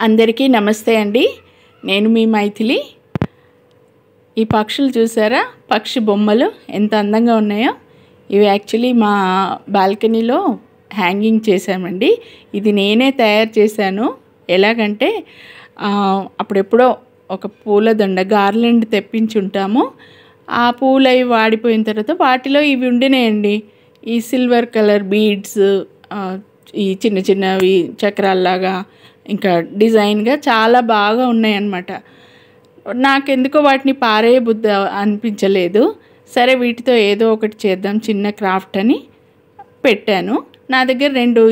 అందరికీ నమస్తే అండి. నేను మీ మైథిలి. ఈ పక్షులు చూసారా? పక్షి బొమ్మలు ఎంత అందంగా ఉన్నాయో. ఇవి యాక్చువల్లీ మా బాల్కనీలో హ్యాంగింగ్ చేశామండి. ఇది నేనే తయారు చేశాను. ఎలాగంటే అప్పుడెప్పుడో ఒక పూలదండ గార్లెండ్ తెప్పించి ఉంటాము. ఆ పూలు అవి వాడిపోయిన తర్వాత వాటిలో ఇవి ఉండినాయండి. ఈ సిల్వర్ కలర్ బీడ్స్, ఈ చిన్న చిన్నవి చక్రాల్లాగా, ఇంకా డిజైన్గా చాలా బాగా ఉన్నాయన్నమాట. నాకెందుకో వాటిని పారే బుద్ధి అనిపించలేదు. సరే వీటితో ఏదో ఒకటి చేద్దాం చిన్న క్రాఫ్ట్ అని పెట్టాను. నా దగ్గర 2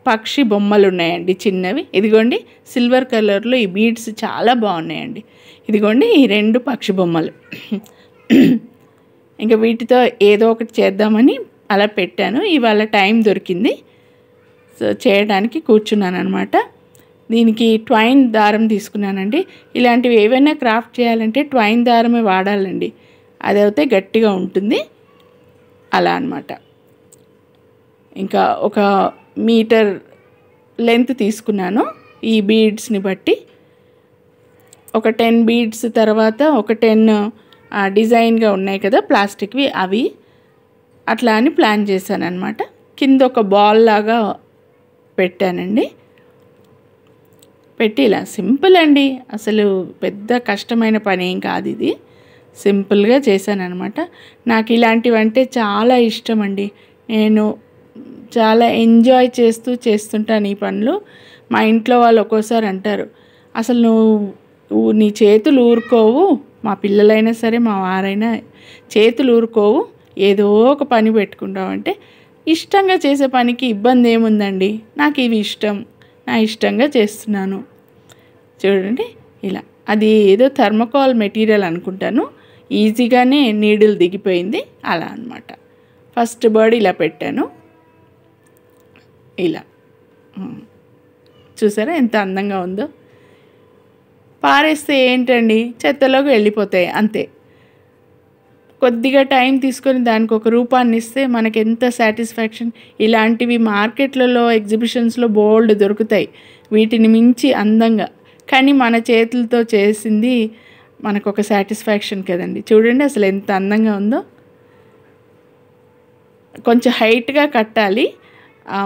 పక్షి బొమ్మలు ఉన్నాయండి చిన్నవి. ఇదిగోండి సిల్వర్ కలర్లో ఈ బీడ్స్ చాలా బాగున్నాయండి. ఇదిగోండి ఈ 2 పక్షి బొమ్మలు. ఇంకా వీటితో ఏదో ఒకటి చేద్దామని అలా పెట్టాను. ఇవాళ టైం దొరికింది, సో చేయడానికి కూర్చున్నాను అనమాట. దీనికి ట్వైన్ దారం తీసుకున్నానండి. ఇలాంటివి ఏవైనా క్రాఫ్ట్ చేయాలంటే ట్వైన్ దారమే వాడాలండి, అదైతే గట్టిగా ఉంటుంది. అలా అన్నమాట. ఇంకా 1 మీటర్ లెంత్ తీసుకున్నాను ఈ బీడ్స్ని బట్టి. ఒక 10 బీడ్స్ తర్వాత ఒక 10 డిజైన్గా ఉన్నాయి కదా ప్లాస్టిక్వి, అవి అట్లా అని ప్లాన్ చేశాను అనమాట. కింద ఒక బాల్ లాగా పెట్టానండి. పెట్టి ఇలా సింపుల్ అండి, అసలు పెద్ద కష్టమైన పని ఏం కాదు. ఇది సింపుల్గా చేశాను అనమాట. నాకు ఇలాంటివంటే చాలా ఇష్టం అండి. నేను చాలా ఎంజాయ్ చేస్తుంటాను ఈ పనులు. మా ఇంట్లో వాళ్ళు ఒక్కోసారి అంటారు, అసలు నువ్వు నీ చేతులు ఊరుకోవు, మా పిల్లలైనా సరే మా వారైనా చేతులు ఊరుకోవు, ఏదో ఒక పని పెట్టుకుంటావు అంటే, ఇష్టంగా చేసే పనికి ఇబ్బంది ఏముందండి. నాకు ఇవి ఇష్టం, నా ఇష్టంగా చేస్తున్నాను. చూడండి ఇలా, అది ఏదో థర్మోకాల్ మెటీరియల్ అనుకుంటాను, ఈజీగానే నీడిల్ దిగిపోయింది. అలా అన్నమాట. ఫస్ట్ బర్డ్ ఇలా పెట్టాను. ఇలా చూసారా ఎంత అందంగా ఉందో. పారేస్తే ఏంటండి, చెత్తలోకి వెళ్ళిపోతాయి అంతే. కొద్దిగా టైం తీసుకొని దానికి ఒక రూపాన్ని ఇస్తే మనకి ఎంత సాటిస్ఫాక్షన్. ఇలాంటివి మార్కెట్లలో ఎగ్జిబిషన్స్లో బోల్డ్ దొరుకుతాయి, వీటిని మించి అందంగా. కానీ మన చేతులతో చేసింది మనకు ఒక సాటిస్ఫాక్షన్ కదండి. చూడండి అసలు ఎంత అందంగా ఉందో. కొంచెం హైట్గా కట్టాలి.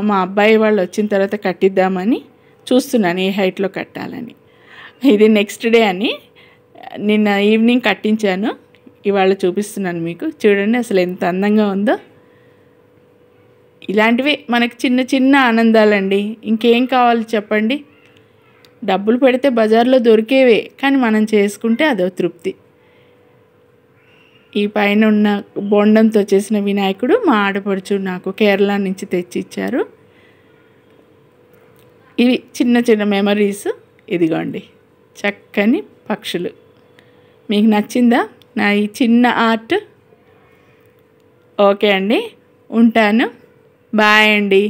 మా అబ్బాయి వాళ్ళు వచ్చిన తర్వాత కట్టిద్దామని చూస్తున్నాను ఏ హైట్లో కట్టాలని. ఇది నెక్స్ట్ డే అని నిన్న ఈవినింగ్ కట్టించాను, ఇవాళ చూపిస్తున్నాను మీకు. చూడండి అసలు ఎంత అందంగా ఉందో. ఇలాంటివి మనకి చిన్న చిన్న ఆనందాలండి. ఇంకేం కావాలి చెప్పండి. డబ్బులు పెడితే బజార్లో దొరికేవే, కానీ మనం చేసుకుంటే అదో తృప్తి. ఈ పైన ఉన్న బొండంతో చేసిన వినాయకుడు మా ఆడపడుచు నాకు కేరళ నుంచి తెచ్చి ఇచ్చారు. ఇవి చిన్న చిన్న మెమరీస్. ఇదిగోండి చక్కని పక్షులు. మీకు నచ్చిందా నా ఈ చిన్న ఆర్ట్? ఓకే అండి, ఉంటాను. బాయ్ అండి.